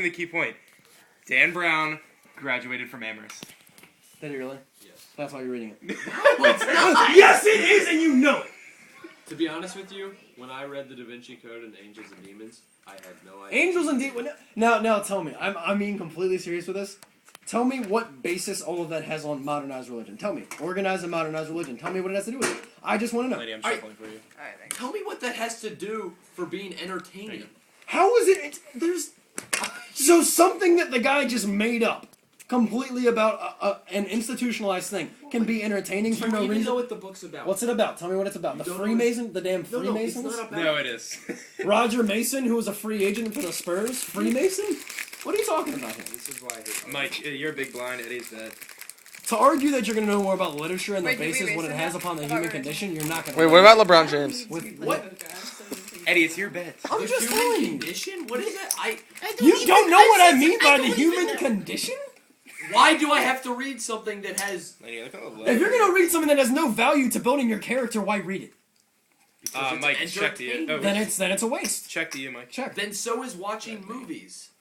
The key point. Dan Brown graduated from Amherst. Did he really? Yes. That's why you're reading it. No, it's not. Yes, it is, and you know it. To be honest with you, when I read the Da Vinci Code and Angels and Demons, I had no idea. Angels and Demons. Now, tell me. I'm being completely serious with this. Tell me what basis all of that has on modernized religion. Tell me. Organized and modernized religion. Tell me what it has to do with it. I just want to know. Lady, I'm shuffling for you. Alright, thanks. Tell me what that has to do for being entertaining. How is it? There's so something that the guy just made up, completely about an institutionalized thing, can be entertaining for no Do you even reason. know what the book's about? What's it about? Tell me what it's about. You The don't know Freemason, the damn No, Freemasons. it's not about. No, it is. Roger Mason, who was a free agent for the Spurs, Freemason. What are you talking about here? This is why I hate Mike, you're big blind. Eddie's dead. To argue that you're going to know more about literature and Wait, the did we basis what it erase has that? upon the I human thought we were- condition, you're not going to. Wait, what about LeBron James? With What? Eddie, it's your bet. I'm The just human telling you. condition? What is it? You don't know what I mean by the human condition? Why do I have to read something that has... Lady, look at the If you're going to read something that has no value to building your character, why read it? Because Mike, it's check to you. Oh, Then it's a waste. check to you, Mike. Check. Then so is watching movies.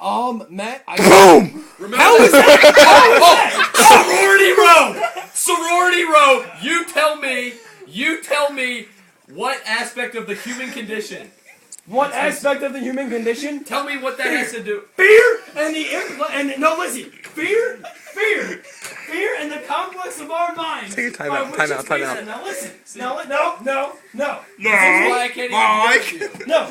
Matt, Boom! Remember How is that? Sorority row! You tell me what aspect of the human condition. What aspect of the human condition? Tell me what that has to do. Fear and no, listen. Fear and the complex of our minds. Take a time by out, which time it's out, time based out. on. Now listen. No. This is why I can't even judge you. No.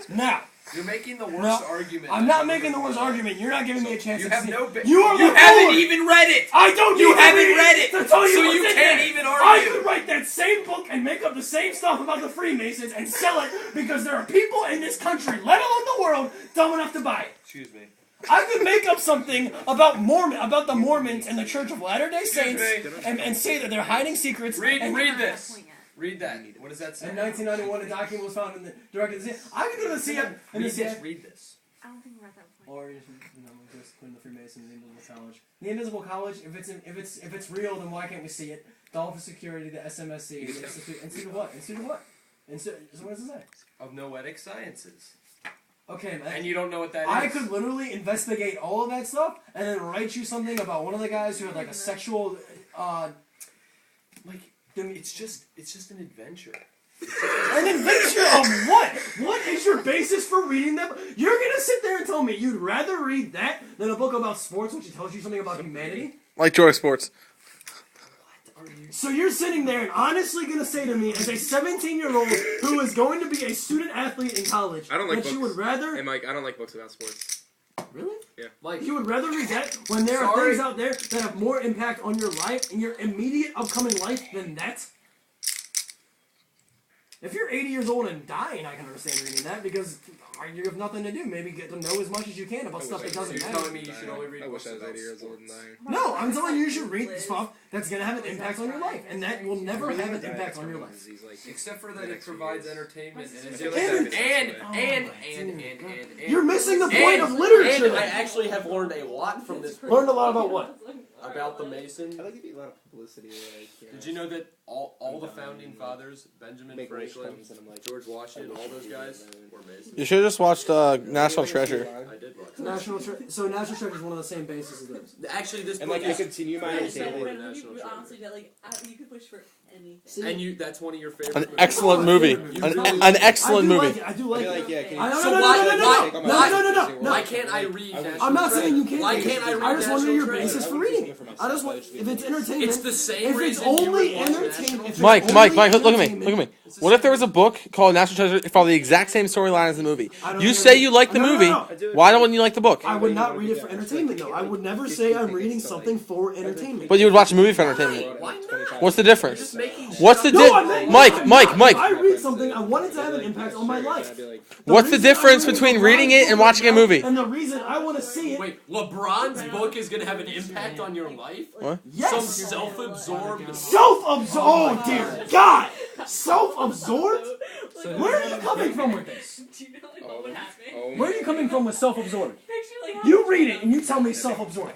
Now. You're making the worst No, argument. I'm not making the worst argument. You're not giving me a chance You to have see. no. You are You the haven't forward. even read it. I don't. You need to haven't read read it, to tell you so what's you in can't there. even I argue. could write that same book and make up the same stuff about the Freemasons and sell it because there are people in this country, let alone the world, dumb enough to buy it. Excuse me. I could make up something about the Mormons and the Church of Latter-day Saints and say that they're hiding secrets. Read and this. Read that. What does that say? In 1991, a document was found in the directed to the CIA. I could go to the CIA and the CIA. Read this. I don't think we're at that point. Or just put in the Freemasons, the Invisible College. The Invisible College, if it's real, then why can't we see it? The Office of Security, the SMSC, the Institute of what? Institute of what? So what does it say? Of Noetic Sciences. Okay, man. And you don't know what that is. I could literally investigate all of that stuff and then write you something about one of the guys who had like a sexual, It's just an adventure. An adventure of what? What is your basis for reading them? You're gonna sit there and tell me you'd rather read that than a book about sports, which tells you something about humanity? Like Joy Sports. So you're sitting there and honestly gonna say to me, as a 17-year-old who is going to be a student athlete in college, I don't like that you books. would rather... Hey, Mike, I don't like books about sports. Really? Yeah. Like, You would rather read that when there are Sorry. things out there that have more impact on your life and your immediate upcoming life than that? If you're 80 years old and dying, I can understand reading that because you have nothing to do. Maybe get to know as much as you can about stuff that doesn't you're matter. telling me you should only read I wish books I was about 80 years old and sports. dying. No, I'm telling you should read stuff that's going to have an impact on your life, and that will never have an impact on your life. Except for that it provides entertainment and feel like that'd be and You're missing the point of literature. And I actually have learned a lot from this. Learned a lot about what? About the Mason. I like to get a lot of publicity. Did you know that all the founding fathers, Benjamin Make wish Franklin, comes and I'm like, George Washington, all those guys were Masons? You should have just watched National Treasure. I did watch that. National Treasure is one of the same bases as those. Actually, this and book like I is continue my entertainment. National Treasure. Honestly, that like you could wish for anything. See, And that's one of your favorite An movies. excellent movie. An excellent movie. I do like it. Yeah, can I you don't no. Why can't I read National I'm not Treasure? saying you can't. Why can't I read I just wonder your National Treasure? basis for reading it. I just want if it's entertainment. It's the same If it's reason you only would watch entertainment. National Mike, look at me. What if there was a book called National Treasure that followed the exact same storyline as the movie? You say you like the movie. Why don't you like the book? I would not read it for entertainment, though. I would never say I'm reading something for entertainment. But you would watch a movie for entertainment. Why not? What's the difference? Just making What's the No, I'm not- Mike? If I read something, I want it to have an impact on my life. What's the reason I difference read between LeBron's reading it and book watching a now, movie? And the reason I want to see it. Wait, LeBron's book is gonna have an impact on your life? What? Some Yes. self-absorbed. Self-absorbed. Oh dear God. Self-absorbed. Where are you coming from with this? Do you know like what would happen? Where are you coming from with self-absorbed? Picture like how You read it and you tell me self-absorbed.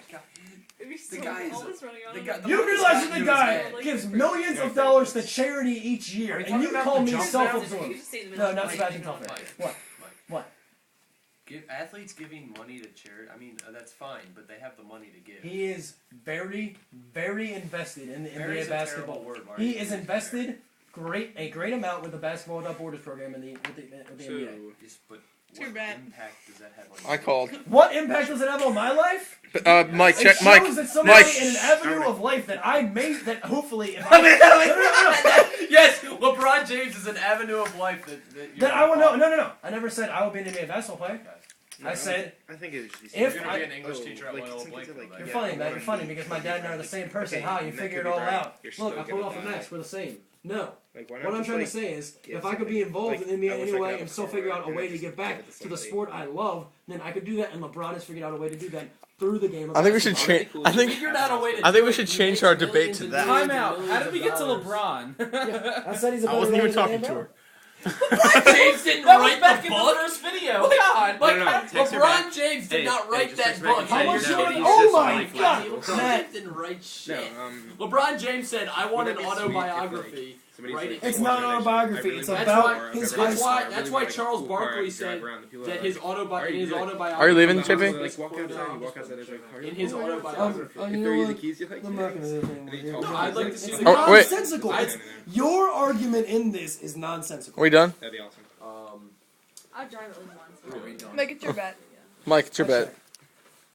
Maybe still guy is- always running around. the on guy- the- You realize that the guy Like- gives millions of dollars to charity each year, Are you and you talking call about me the jump self-absorbed. You just stay in the No, middle not of the Sebastian fight. Telfair. Mike, What? Mike. What? Athletes giving money to charity. I mean, that's fine, but they have the money to give. He is very, very invested in the Very is NBA a basketball. terrible word, Marty. He is invested a great amount with the Basketball Without Borders program in with the NBA. Yes, but Too what bad. impact does that have on you? I called. What impact does it have on my life? Mike, It check. shows Mike. that somebody Mike. in an avenue of life that I may, that hopefully, if I, Yes, LeBron James is an avenue of life that then I will know. No. I never said I will be an NBA basketball player. I said I think it should be. If You're I- gonna be an English teacher at Loyola some Blake. kids are like, you're yeah, funny, I man. You're wanna funny be- because my dad and I are the same person. Okay, How you that figure it could be all right. out? You're still Look, I good pulled at off a that. match. We're the same. No. Like, why not What I'm just, trying like, to say is, give if I could something? be involved Like, in NBA I wish I could anyway have and a still car figure out a and way I to just give give back it to to the somebody. sport I love, then I could do that. And LeBron has figured out a way to do that through the game. Of I think we should basketball. change. I think. Figured out a way to I think do we it. should He change makes our debate millions to and that. millions Time and out. millions How did of we get to dollars. LeBron? I said he's a I wasn't better even player talking than to the her. LeBron James didn't That was write back the in the book. first video. God, No, no, text her back. LeBron James did Hey, not hey, write just that text book. back and How say much you're you not- want- he's oh just my like, God. LeBron Matt. James didn't write shit. No, LeBron James said, "I want an Wouldn't that be sweet if, like, autobiography." somebody's Right, like, it's "Hey, not watch that autobiography, shit. I really it's want about a car. I've his never had a life. car. I That's really why want, like, a Charles cool car. I Barkley can drive said around. The people that are his like, autobiography. Are In his you like- autobiography. Are you leaving, From the Chippy? house, like, walk outside, you walk outside, there's like, car. In his Oh, autobiography. If you throw know you the what? keys, you're like, I'm not gonna do anything with you. No, I'd like to see It's the. Oh, wait. nonsensical. I- It's, your argument in this is nonsensical. Are we done? That'd be awesome. I'll drive at least once. Are we done? Make it your bet. Mike, it's your bet.